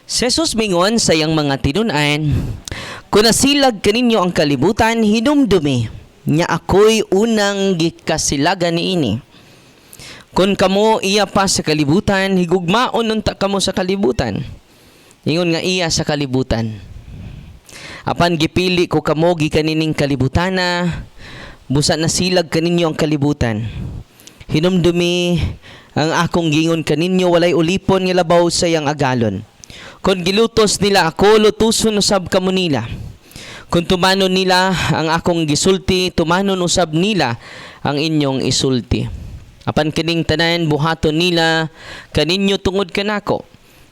Si Jesus mingon sa iyang mga tinunan, "Kung nasilag kaninyo ang kalibutan, hinumdumi, nya ako'y unang gikasilagan niini. Kung kamo iya pa sa kalibutan, higugmaon unta kamo sa kalibutan. Ingon nga iya sa kalibutan. Apan gipili ko kamo gikanining kalibutana, busa nasilag kaninyo ang kalibutan. Hinumdumi ang akong gingon kaninyo, walay ulipon nga labaw sa iyang agalon. Kung gilutos nila ako, lutuson usab kamo nila. Kung tumanon nila ang akong gisulti, tumanon usab nila ang inyong isulti. Apan kining tanan buhaton nila kaninyo tungod kanako.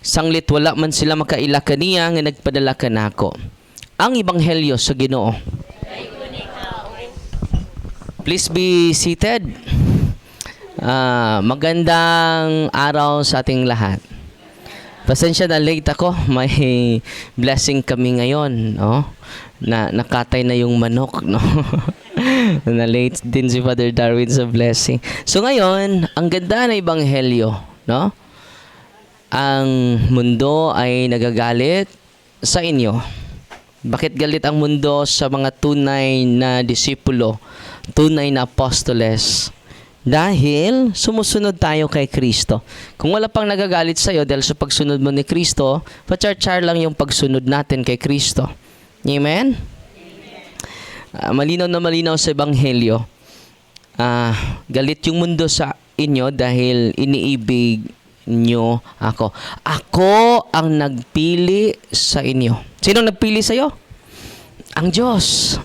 Sanglit wala man sila makaila kaniya nga nagpadala kanako." Ang ebanghelyo sa Ginoo. Please be seated. Magandang araw sa ating lahat. Pasensya na late ako. May blessing kami ngayon, no? Nakatay na yung manok, no? Na late din si Father Darwin sa blessing. So ngayon, ang ganda na ebanghelyo, no? Ang mundo ay nagagalit sa inyo. Bakit galit ang mundo sa mga tunay na disipulo, tunay na apostoles? Dahil sumusunod tayo kay Kristo. Kung wala pang nagagalit sa'yo dahil sa pagsunod mo ni Kristo, pachar-char lang yung pagsunod natin kay Kristo. Amen? Malinaw na malinaw sa Ebanghelyo. Galit yung mundo sa inyo dahil iniibig nyo ako. Ako ang nagpili sa inyo. Sino nagpili sa'yo? Ang Diyos.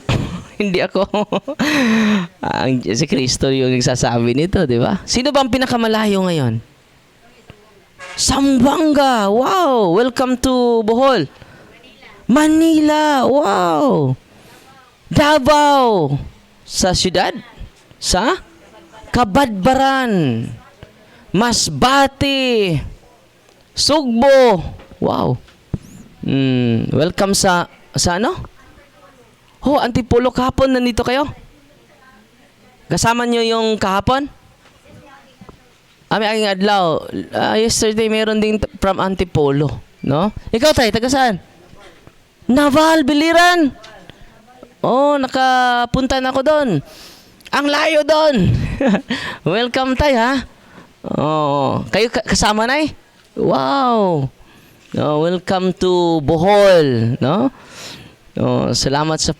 Hindi ako. Si Kristo yung nagsasabi nito, di ba? Sino ba ang pinakamalayo ngayon? Zamboanga. Wow! Welcome to Bohol. Manila. Wow! Davao. Sa syudad? Sa Kabadbaran. Masbate. Sugbo. Wow. Welcome sa ano? Antipolo, kahapon nandito kayo? Kasama nyo yung kahapon? May aking adlaw. Yesterday meron din from Antipolo, no? Ikaw tayo, taga saan? Naval, Biliran. Nakapunta na ako doon. Ang layo doon. Welcome tayo, ha? Kayo kasama na eh? Wow. Welcome to Bohol, no? Salamat sa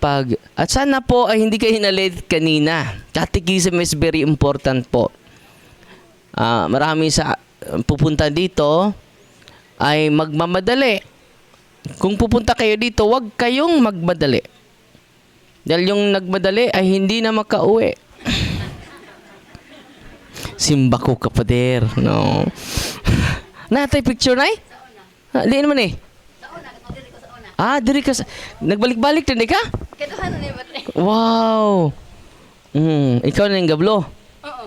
at sana po ay hindi kayo na-late kanina. Catechism is very important po. Marami sa pupunta dito ay magmamadali. Kung pupunta kayo dito, huwag kayong magmadali. Dahil yung nagmadali ay hindi na makauwi. Simba ko, kapader, no? Natay picture na eh? Di naman eh. Diri ka nagbalik-balik din ka? Katuhan na ba? Wow. Ikaw na yung gablo? Oo.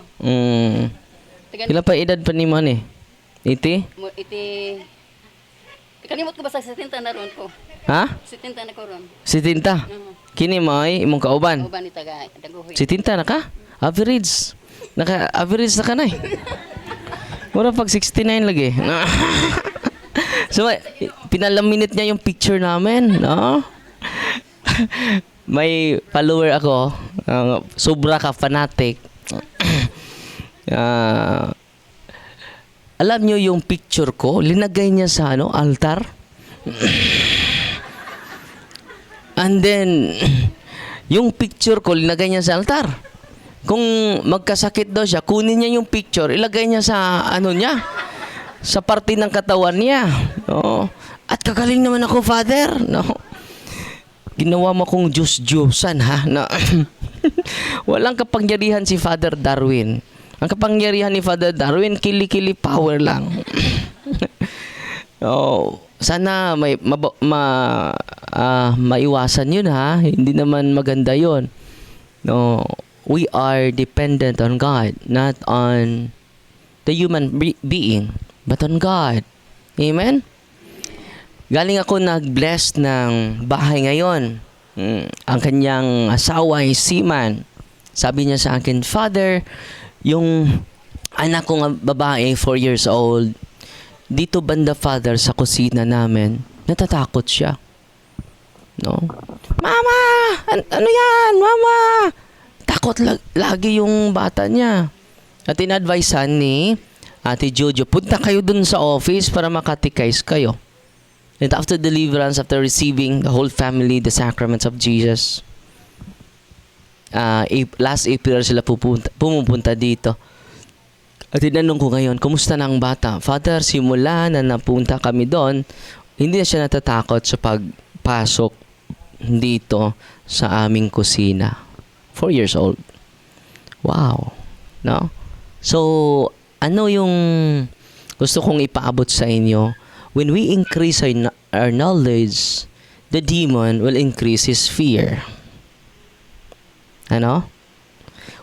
Kailan pa edad pa ni mo eh? Iti? Kalimot ko ba sa 70 na ron ko? Ha? 70 na ko ron. 70? Kini mo ay imong kauban? Kauban ni taga Daguhoy. 70 na ka? Average. Naka-average na ka na eh. Mura pag 69 lagi. So, pinalaminit niya yung picture namin, no? May follower ako. Sobra ka fanatic. Alam nyo yung picture ko, linagay niya sa altar. And then, yung picture ko, linagay niya sa altar. Kung magkasakit daw siya, kunin niya yung picture, ilagay niya sa niya, sa parte ng katawan niya. No? At kagaling naman ako, Father. No? Ginawa mo kong Diyos-Diyosan, ha? No? Walang kapangyarihan si Father Darwin. Ang kapangyarihan ni Father Darwin, kili-kili power lang. Sana maiwasan yun, ha? Hindi naman maganda yun. No, we are dependent on God, not on the human being, but on God. Amen? Galing ako nag-bless ng bahay ngayon. Ang kanyang asawa ay seaman. Sabi niya sa akin, Father, yung anak kong babae, 4 years old, dito banda, Father, sa kusina namin, natatakot siya. No? Mama! Ano yan? Mama! Takot lagi yung bata niya. At in-advisean ni Ate Jojo, punta kayo dun sa office para makatikais kayo. And after deliverance, after receiving the whole family, the sacraments of Jesus, last April sila pumupunta dito. At tinanong ko ngayon, kumusta na ang bata? Father, simula na napunta kami doon, hindi na siya natatakot sa pagpasok dito sa aming kusina. 4 years old. Wow. No? So, ano yung gusto kong ipaabot sa inyo? When we increase our knowledge, the demon will increase his fear. Ano?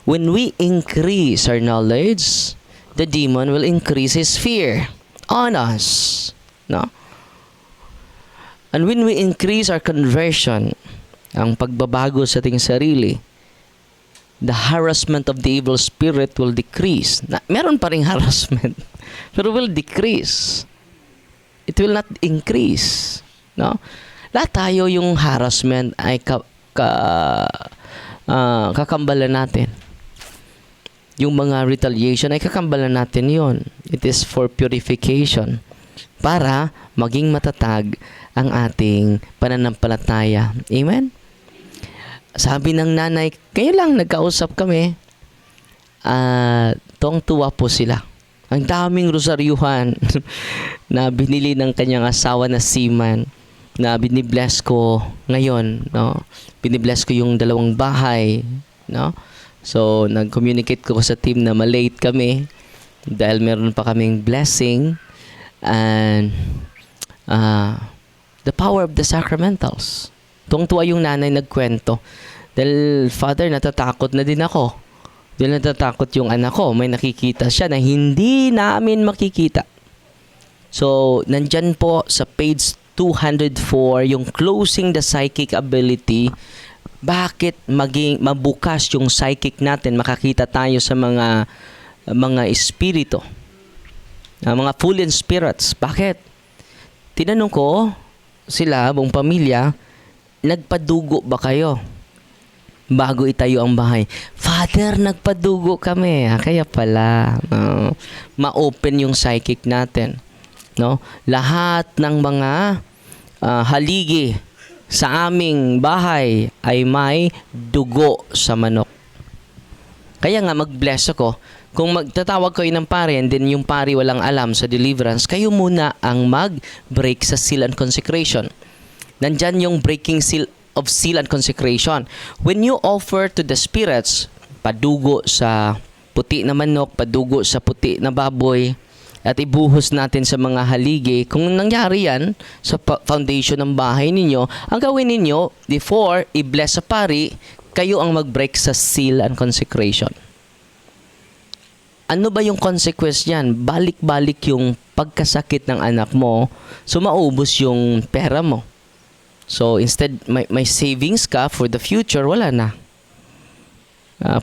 When we increase our knowledge, the demon will increase his fear on us. No? And when we increase our conversion, ang pagbabago sa ating sarili, the harassment of the evil spirit will decrease. Meron pa ring harassment, pero will decrease. It will not increase. No? Lahat tayo yung harassment ay kakambalan natin. Yung mga retaliation ay kakambalan natin yon. It is for purification. Para maging matatag ang ating pananampalataya. Amen? Sabi ng nanay, kayo lang nagkausap kami. Tuwang-tuwa po sila. Ang daming rosaryuhan na binili ng kanyang asawa na seaman na binibless ko ngayon, no? Binibless ko yung 2 bahay, no? So, nag-communicate ko sa team na malate kami dahil meron pa kaming blessing and the power of the sacramentals. Tuwang-tuwa yung nanay nagkwento. Dahil, Father, natatakot na din ako. Dahil natatakot yung anak ko. May nakikita siya na hindi namin makikita. So, nandyan po sa page 204, yung closing the psychic ability. Bakit mabukas yung psychic natin? Makakita tayo sa mga espiritu. Mga fallen spirits. Bakit? Tinanong ko sila, buong pamilya, nagpadugo ba kayo bago itayo ang bahay? Father, nagpadugo kami. Kaya pala, ma-open yung psychic natin. No? Lahat ng mga haligi sa aming bahay ay may dugo sa manok. Kaya nga mag-bless ako. Kung magtatawag kayo ng pare and then yung pare walang alam sa deliverance, kayo muna ang mag-break sa seal and consecration. Nandyan yung breaking seal of seal and consecration. When you offer to the spirits, padugo sa puti na manok, padugo sa puti na baboy, at ibuhos natin sa mga haligi, kung nangyari yan sa foundation ng bahay ninyo, ang gawin ninyo, before i-bless sa pari, kayo ang mag-break sa seal and consecration. Ano ba yung consequence niyan? Balik-balik yung pagkasakit ng anak mo, so maubos yung pera mo. So, instead, may savings ka for the future, wala na.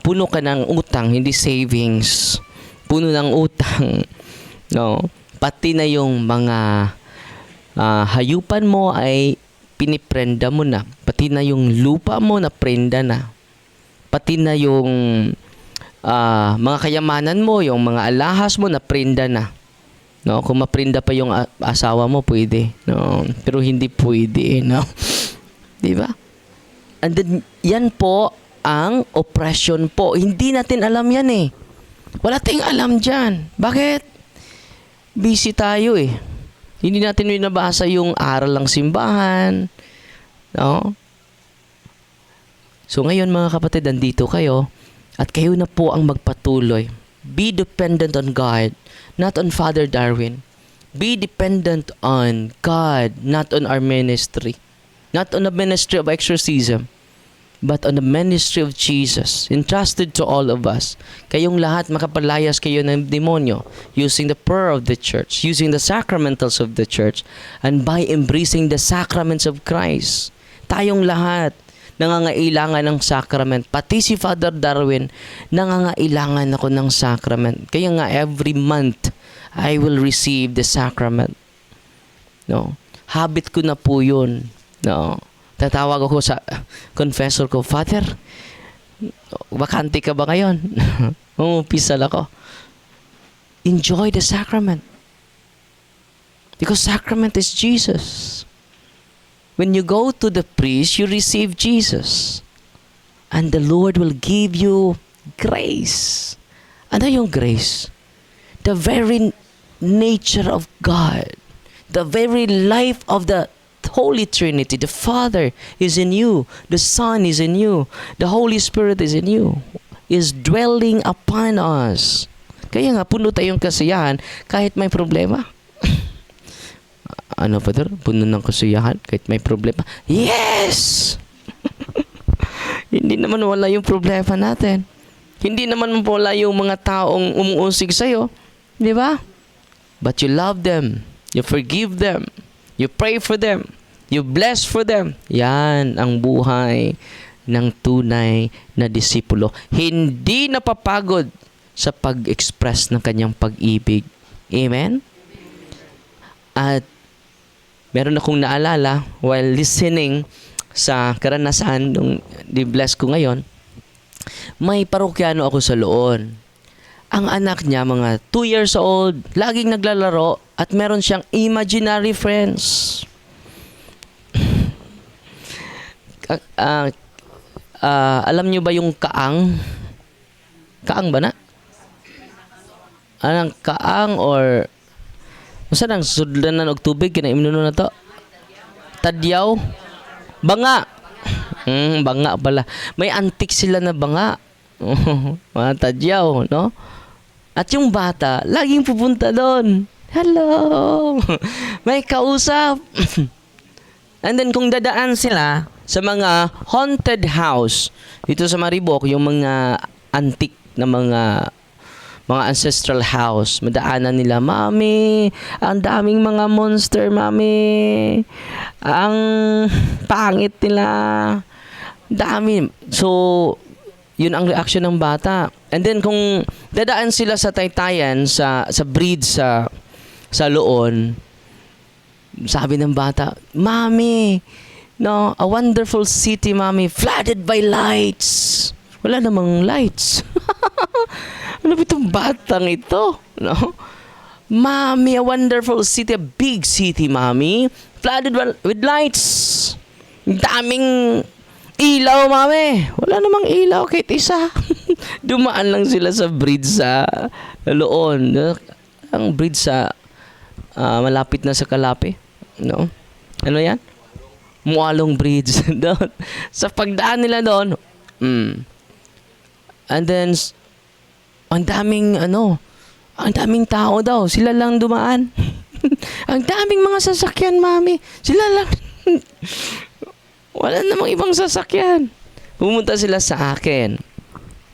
Puno ka ng utang, hindi savings. Puno ng utang. No? Pati na yung mga hayupan mo ay piniprenda mo na. Pati na yung lupa mo na prenda na. Pati na yung mga kayamanan mo, yung mga alahas mo na prenda na. No? Kung maprinda pa yung asawa mo, pwede. No? Pero hindi pwede. No? Di ba? And then, yan po ang oppression po. Hindi natin alam yan eh. Wala tayong alam dyan. Bakit? Busy tayo eh. Hindi natin binabasa yung aral ng simbahan. No? So ngayon mga kapatid, nandito kayo at kayo na po ang magpatuloy. Be dependent on God, not on Father Darwin. Be dependent on God, not on our ministry. Not on the ministry of exorcism, but on the ministry of Jesus, entrusted to all of us. Kayong lahat makapalayas kayo ng demonyo using the prayer of the church, using the sacramentals of the church, and by embracing the sacraments of Christ. Tayong lahat nangangailangan ng sacrament. Pati si Father Darwin, nangangailangan ako ng sacrament. Kaya nga every month I will receive the sacrament. No? Habit ko na po yun. No? Tatawag ako sa confessor ko, Father, bakante ka ba ngayon? Umupisal ako. Enjoy the sacrament. Because sacrament is Jesus. When you go to the priest, you receive Jesus. And the Lord will give you grace. Ano yung grace? The very nature of God. The very life of the Holy Trinity. The Father is in you. The Son is in you. The Holy Spirit is in you. Is dwelling upon us. Kaya nga, puno tayong kasiyahan kahit may problema. Ano, Father? Puno ng kasiyahan kahit may problema? Yes! Hindi naman wala yung problema natin. Hindi naman wala yung mga taong umuusig sa'yo. Di ba? But you love them. You forgive them. You pray for them. You bless for them. Yan ang buhay ng tunay na disipulo. Hindi napapagod sa pag-express ng kanyang pag-ibig. Amen? At meron akong naalala while listening sa karanasan nung di-bless ko ngayon, may parokyano ako sa Loon. Ang anak niya, mga 2 years old, laging naglalaro at meron siyang imaginary friends. Alam niyo ba yung kaang? Kaang ba na? Anong kaang or masa nang sudlanan og tubig kinaimuno na to? Tadyaw? Banga. Banga pala. May antik sila na banga. Mga tadyaw, no? At yung bata, laging pupunta doon. Hello! May kausap. And then kung dadaan sila sa mga haunted house, dito sa Maribok, yung mga antik na mga ancestral house, madaanan nila, Mami, ang daming mga monster, Mami. Ang pangit nila. Dami. So, yun ang reaction ng bata. And then kung dadaan sila sa Taytayan, sa bridge sa Loon, sabi ng bata, Mami, no, a wonderful city, Mami, flooded by lights. Wala namang lights. Ano ba itong batang ito? No? Mami, a wonderful city, a big city, Mami, flooded with lights. Daming ilaw, Mami. Wala namang ilaw kahit isa. Dumaan lang sila sa bridge sa Loon. Ang bridge sa malapit na sa Kalapi. No? Ano yan? Mualong Bridge. Doon. Sa pagdaan nila doon, and then, ang daming tao daw. Sila lang dumaan. Ang daming mga sasakyan, Mami. Sila lang. Wala namang ibang sasakyan. Pumunta sila sa akin.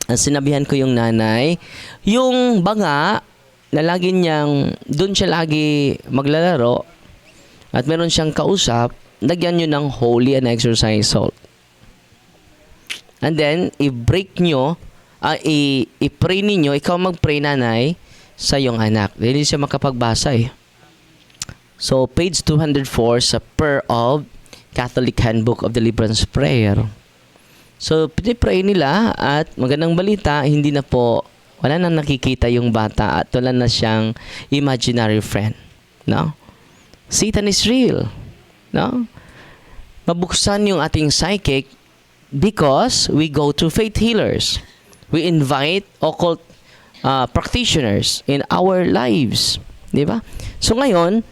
Ang sinabihan ko yung nanay, yung banga, na lagi niyang, doon siya lagi maglalaro, at meron siyang kausap, lagyan nyo ng holy and exercise salt. And then, i-break nyo, i-pray ninyo, ikaw mag-pray, nanay, sa iyong anak. Hindi siya makapagbasa eh. So, page 204 sa Per of Catholic Handbook of Deliverance Prayer. So, pinipray nila at magandang balita, hindi na po, wala na nakikita yung bata at wala na siyang imaginary friend. No? Satan is real. No? Mabuksan yung ating psychic because we go to faith healers. We invite occult practitioners in our lives. Di ba? So ngayon,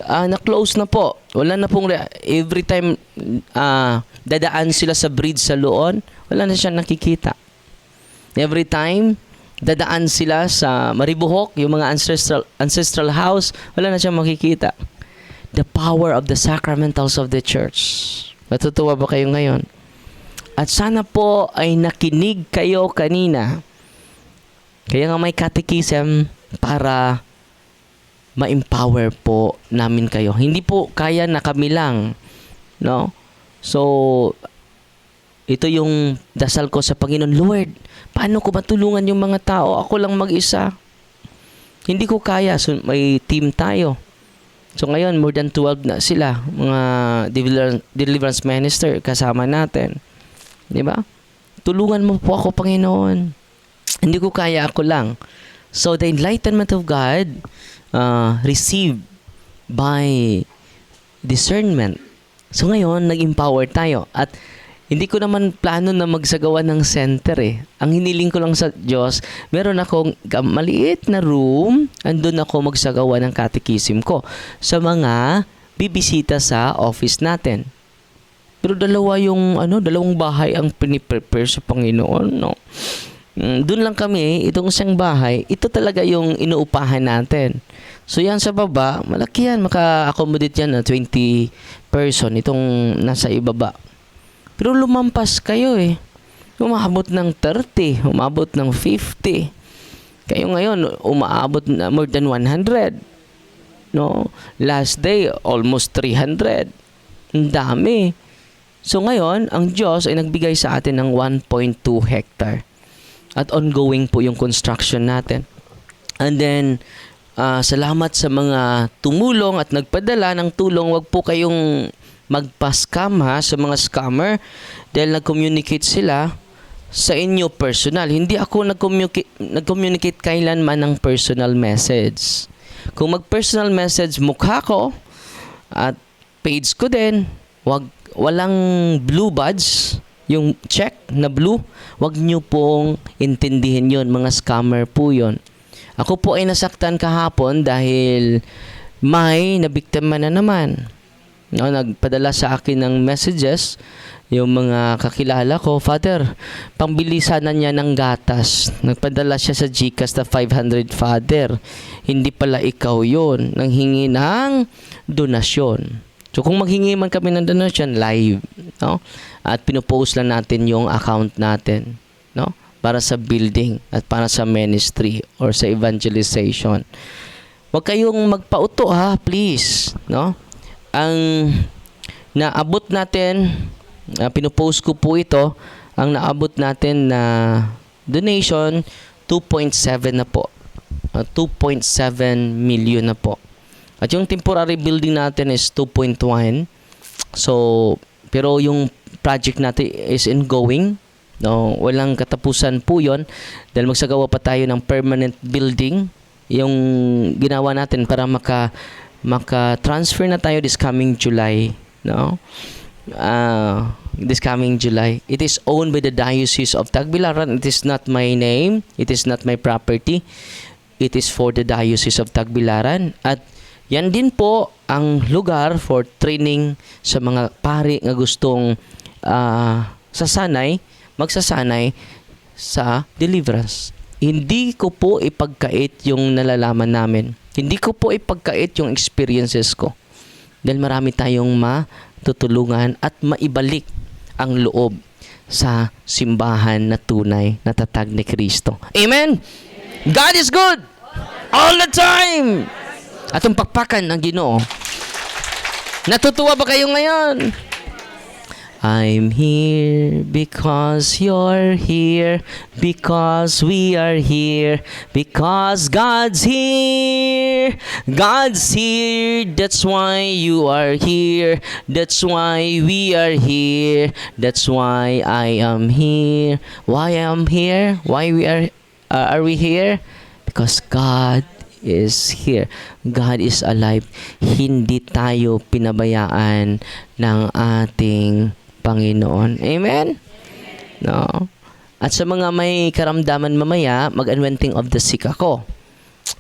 na-close na po. Wala na pong every time dadaan sila sa bridge sa Loon, wala na siya nakikita. Every time dadaan sila sa Maribohok, yung mga ancestral house, wala na siyang makikita. The power of the sacramentals of the church. Matutuwa ba kayo ngayon? At sana po ay nakinig kayo kanina. Kaya nga may catechism para ma-empower po namin kayo. Hindi po kaya na kami lang. No? So, ito yung dasal ko sa Panginoon. Lord, paano ko matulungan yung mga tao? Ako lang mag-isa. Hindi ko kaya. So, may team tayo. So ngayon, more than 12 na sila, mga deliverance minister kasama natin. Di ba? Tulungan mo po ako, Panginoon. Hindi ko kaya, ako lang. So the enlightenment of God received by discernment. So ngayon, nag-empower tayo. At hindi ko naman plano na magsagawa ng center eh. Ang hiniling ko lang sa Diyos, meron akong maliit na room, andun ako magsagawa ng catechism ko sa mga bibisita sa office natin. Pero dalawang bahay ang piniprepare sa Panginoon, no? Doon lang kami, itong isang bahay, ito talaga yung inuupahan natin. So yan sa baba, malaki yan, maka-accommodate yan na 20 person, itong nasa ibaba. Pero lumampas kayo eh. Umabot ng 30, umabot ng 50. Kayo ngayon, umaabot na more than 100. No? Last day, almost 300. Ang dami. So ngayon, ang Diyos ay nagbigay sa atin ng 1.2 hectare. At ongoing po yung construction natin. And then, salamat sa mga tumulong at nagpadala ng tulong. Wag po kayong magpa-scam sa mga scammer dahil nag-communicate sila sa inyo personal. Hindi ako nag-communicate kailanman ng personal message. Kung mag-personal message mukha ko at page ko din, walang blue badge, yung check na blue, wag nyo pong intindihin yon, mga scammer po yon. Ako po ay nasaktan kahapon dahil may nabiktima na naman. No, nagpadala sa akin ng messages yung mga kakilala ko, Father, pambili sana niya ng gatas. Nagpadala siya sa GCash na 500, Father. Hindi pala ikaw yon, nanghingi ng donasyon. So kung maghingi man kami ng donasyon, live, no? At pinopost lang natin yung account natin, no? Para sa building at para sa ministry or sa evangelization. Huwag kayong magpauto please, no? Ang naabot natin, pinopost ko po ito, ang naabot natin na donation, 2.7 na po. 2.7 million na po. At yung temporary building natin is 2.1. So, pero yung project natin is ongoing. No, walang katapusan po yon dahil magsagawa pa tayo ng permanent building. Yung ginawa natin para maka-transfer na tayo this coming July, no? This coming July. It is owned by the Diocese of Tagbilaran. It is not my name. It is not my property. It is for the Diocese of Tagbilaran. At yan din po ang lugar for training sa mga pari nga gustong magsasanay sa deliverance. Hindi ko po ipagkait yung nalalaman namin. Hindi ko po ipagkait yung experiences ko. Dahil marami tayong matutulungan at maibalik ang loob sa simbahan na tunay na tatag ni Kristo. Amen? God is good! All the time! At ang pakpakan ng Ginoo. Natutuwa ba kayo ngayon? I'm here because you're here, because we are here, because God's here. God's here, that's why you are here, that's why we are here, that's why I am here. Why I'm here? Why are we here? Because God is here. God is alive. Hindi tayo pinabayaan ng ating Panginoon. Amen? No? At sa mga may karamdaman mamaya, mag-anointing of the sick ako.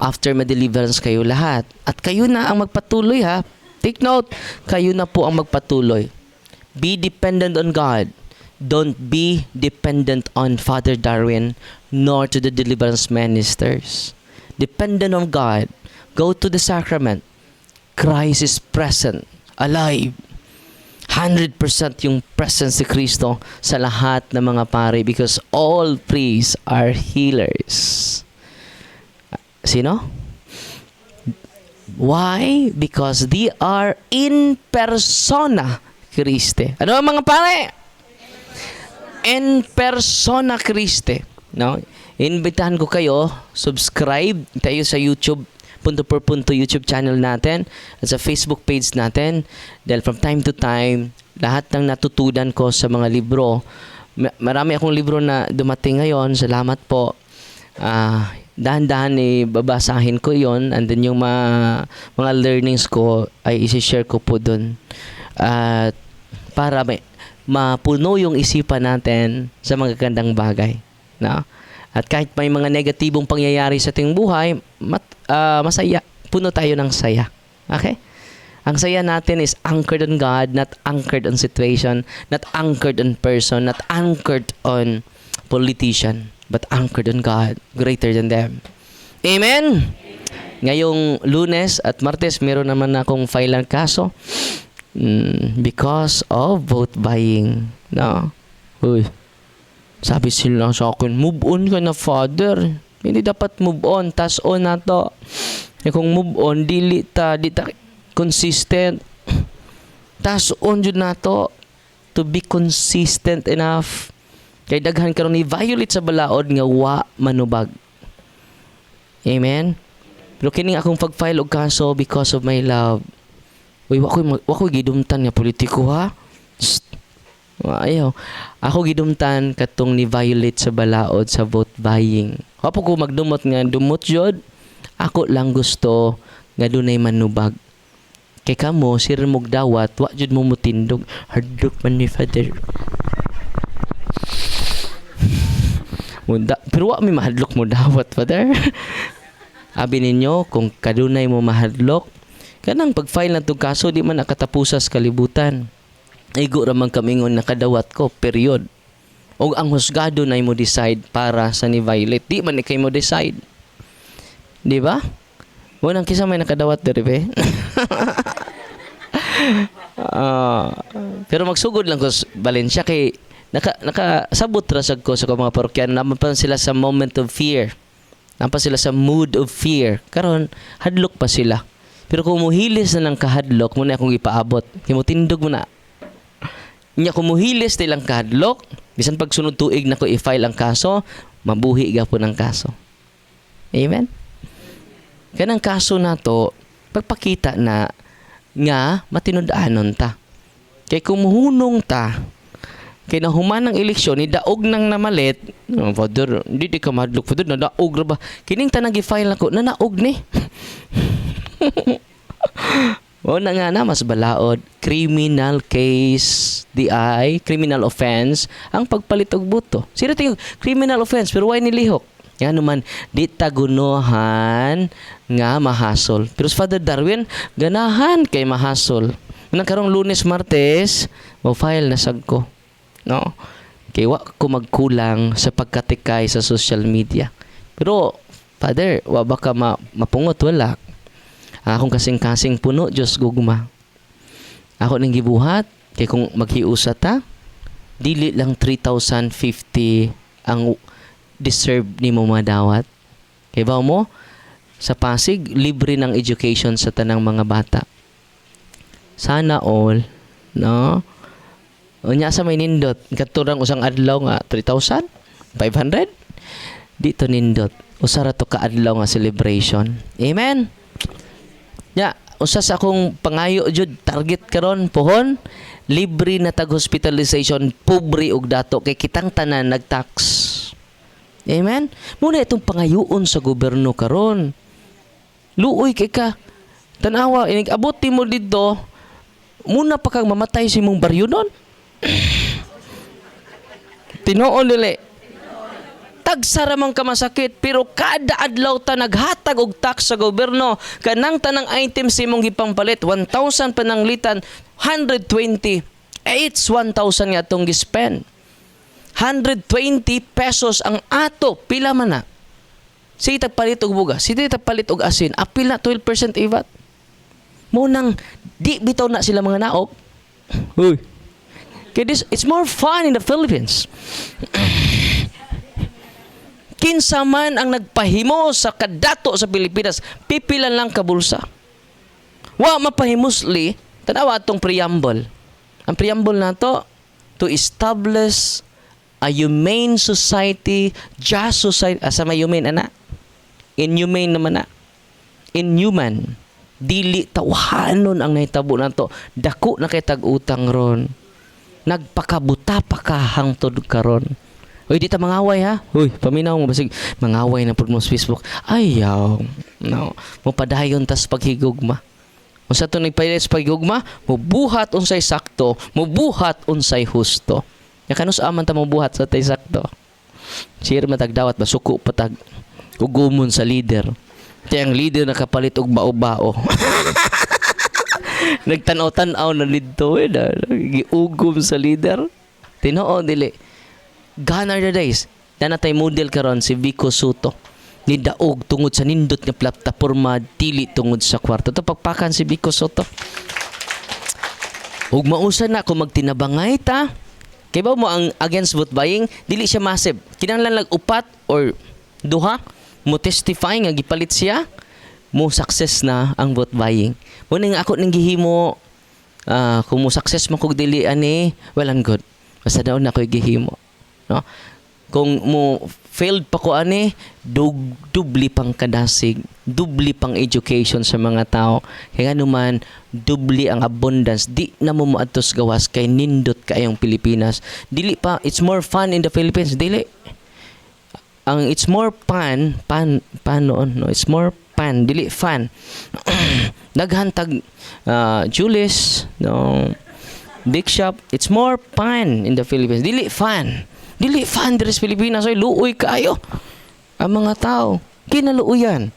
After ma-deliverance kayo lahat. At kayo na ang magpatuloy Take note, kayo na po ang magpatuloy. Be dependent on God. Don't be dependent on Father Darwin nor to the deliverance ministers. Dependent on God. Go to the sacrament. Christ is present, alive. 100% yung presence ni Kristo sa lahat ng mga pari because all priests are healers. Sino? Why? Because they are in persona Christi. Ano ang mga pare? In persona Christi. No? Imbitahan ko kayo, subscribe tayo sa YouTube, punto per punto YouTube channel natin at sa Facebook page natin. Dahil from time to time, lahat ng natutunan ko sa mga libro, marami akong libro na dumating ngayon, salamat po. Dahan-dahan babasahin ko yon, and then yung mga learnings ko ay isi-share ko po dun. At para mapuno yung isipan natin sa mga gandang bagay. No? At kahit may mga negatibong pangyayari sa ating buhay, masaya. Puno tayo ng saya. Okay? Ang saya natin is anchored on God, not anchored on situation, not anchored on person, not anchored on politician, but anchored on God, greater than them. Amen? Ngayong Lunes at Martes, meron naman akong file ng kaso because of vote buying. No? Uy, sabi sila sa akin, move on ka na, Father. Hindi dapat move on, tas on na to. Kung move on, di ta consistent. Tas on jud na to be consistent enough. Kay daghan karon ni violate sa balaod nga wa manubag. Amen. Pero kining akong pag-file og kaso because of my love. Uy, wako gidumtan nga politiko ha. Ayaw. Ako gidumtan katong ni violate sa balaod sa vote buying. Apo ko magdumot nga dumot jud. Ako lang gusto nga dunay manubag. Kay kamo sir mog dawat, wa jud mo mutindog. Hardok man ni Father. Pero wa may mahadlok mo dawat, Father. Abi ninyo, kung kadunay mo mahadlok, kanang pag-file na itong kaso, di man nakatapusas kalibutan. Igo ramang kamingon nakadawat ko, period. O ang husgado na mo decide para sa ni-violate. Di man ikay mo decide. Di ba? Unang kisa may nakadawat, derive. Pero magsugod lang ko Valencia kay nakasabot rasag ko sa mga parokyan. Naman pa sila sa moment of fear. Naman pa sila sa mood of fear. Karon hadlok pa sila. Pero kung muhilis na ng kahadlok, muna akong ipaabot. Kimutindog mo na. Nya kung muhilis nilang kahadlok, bisan pag sunod tuig na ko i-file ang kaso, mabuhi ka po ng kaso. Amen? Kanang kaso na to, pagpakita na nga matinud-anon ta. Kay kung muhunong ta, kay nahuman ng eleksyon, idaog nang namalit, Father, hindi ka madlok, Father, nadaog ra ba? Kining tanang i-file ako, nanaog ni. O na nga na, mas balaod, criminal case, criminal offense, ang pagpalit og boto. Sino tingog, criminal offense, pero why nilihok? Yan naman, di tagunohan nga mahasol. Pero sa Father Darwin, ganahan kay mahasol. Nagkarong Lunes, Martes, file na sag ko. No? Kaya wa ko magkulang sa pagkatikay sa social media. Pero, Father, wa baka mapungot, wala. Akong kasing-kasing puno, Diyos gugma. Ako nang gibuhat, kaya kung maghiusa ta, dili lang 3,050 ang deserve ni mo madawat. Kaya ba mo, sa Pasig, libre ng education sa tanang mga bata. Sana all, no? Unya sa may nindot, katurang usang adlaw nga 3,500. Dito nindot, usara to ka adlaw nga celebration. Amen. Ya, usa sa akong pangayo jud target karon pohon, libre na tag hospitalization, pobre og dato kay kitang tanan nagtax. Amen. Muna itong pangayoon sa gobyerno karon. Luoy kay ka. Tanawa, inig-abot mo dito, muna pa kang mamatay sa imong baryo nun. Tinuon dili. Tagsara man ka masakit, pero kada adlaw ta naghatag og tax sa gobyerno, kanang tanang items imong gipampalit 1,000 pananglitan 120. It's 1,000 nga atong gispend. 120 pesos ang ato, pila man na. Sige tagpalit og bugas, sige tagpalit og asin, apil na 12% IVAT. Munang di bitaw na sila mga naok. Uy. Okay, it's more fun in the Philippines. Kinsa man ang nagpahimo sa kadato sa Pilipinas, pipilan lang kabulsa. Wa mapahimusli, tanawa atong preamble. Ang preamble nato to establish a humane society, just society. Asa may humane, ana? Inhumane naman na. Inhuman. Dili tawhanon ang nahitabo na to. Dako na kay tag-utang ron. Nagpakabuta pa ka hangtod karon. Uy, di ta mangaway ha. Uy, paminaw mo basig mangaway na pud mo sa Facebook. Ayaw. No. Mo padayon tas paghigugma. Unsa to nagpailis paghigugma? Mubuhat unsay sakto, mubuhat unsay husto. Ya kanus aman ta mubuhat sa tay sakto. Sir matagdawat basuko patag ugumon sa leader. Ti ang leader nakapalit og bao-bao. Nagtanaw-tanaw na dito giugom sa leader. Tinoo dili. Gone are the days. Nanatay model karon si Vico Soto. Ni daog tungod sa nindot nga plataporma dili tungod sa kwarto. To pagpakan si Vico Soto. Ug mausa na kung magtinabangay ta. Kay ba mo ang against vote buying, dili siya massive. Kinahanglan lang upat or duha mo testify nga gipalit siya, mo success na ang vote buying. Mo ning ako ning gihimo kung mo success man kog dili ani, well and good. Basta daw na ko'y gihimo, no? Kung mo failed pa ko ani, dubli pang kadasig, dubli pang education sa mga tao. Kaya naman dubli ang abundance. Di na mo moadtos gawas kay nindot kayong Pilipinas. Dili pa, it's more fun in the Philippines. Dili. Ang it's more pan noon, no? It's more pan, dili fun. Naghantag Julius, no? Big shop, it's more fun in the Philippines. Dili fun diri sa Pilipinas. Oy, luoy kayo ang mga tao. Kinaluoyan.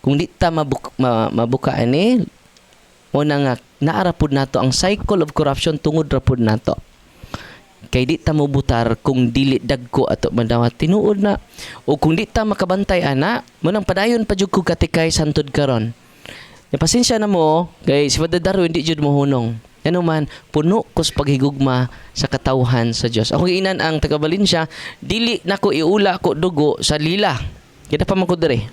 Kung di ta mabukaan ni mo na nga naarapod nato ang cycle of corruption tungod rapod nato. Kay di ta mobutar kung dili dagko ato madawat tinuod na, o kung di ta makabantay ana mo nang padayon pa jud ko katikay santod karon. Pasensya na mo kay si Father Darwin di jud mo hunong. Ano man puno kos paghigugma sa katawhan sa Dios. Ako giinan ang taga Valencia, dili nako iula ko dugo sa lila. Kita pa man ko dire.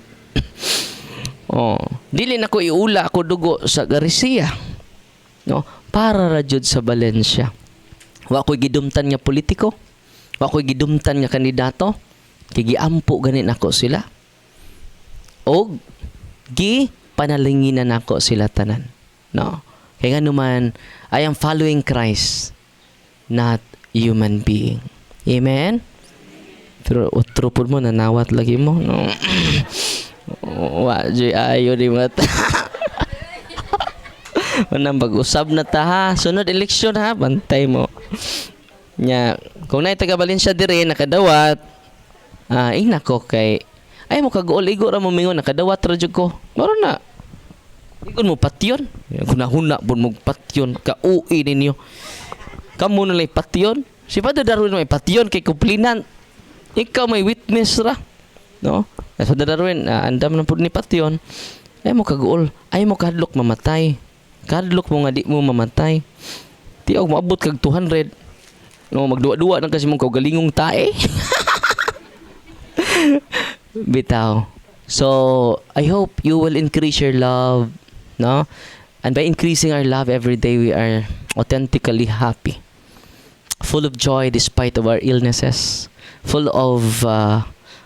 Oh, dili nako iula ko dugo sa Garcia. No, para ra jud sa Valencia. Wa ko'y gidumtan nga politiko. Wa ko'y gidumtan nga kandidato. Kay giampo ganin ako sila. O panalinginan ako sila tanan. No. Kaya nga naman, I am following Christ, not human being. Amen? Trupod mo, nanawat lagi mo. No. Wa, ayo di mata. Manang pag-usab na ta ha. Sunod eleksyon ha, bantay mo. Nya, kung na taga Valencia dire nakadawat, nako kay ay mo kag-uligo ra mo mingon nakadawat ra jud ko. Maro na. Igon mo patyon. Hunahuna pud mo patyon ka ui ninyo. Kamo na lay patyon. Si Father Darwin may patyon kay kumplinan. Ikaw may witness ra. No? Si Father Darwin andam na pud ni patyon. Ay mo kag-ul, ay mo kadlok mamatay. Kadlok mo nga di mo mamatay. Tiyaw maabot kag 200. No, magduwa-duwa nang kasi mong kaugalingong tae. Bitaw. So, I hope you will increase your love, no? And by increasing our love every day, we are authentically happy. Full of joy despite of our illnesses. Full of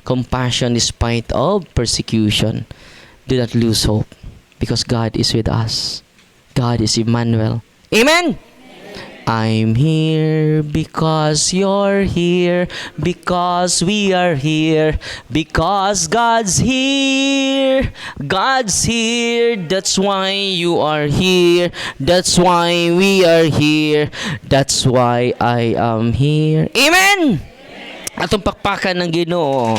compassion despite of persecution. Do not lose hope because God is with us. God is Emmanuel. Amen? I'm here because you're here, because we are here, because God's here. God's here, that's why you are here, that's why we are here, that's why I am here. Amen! Atong pakpakan ng Ginoo.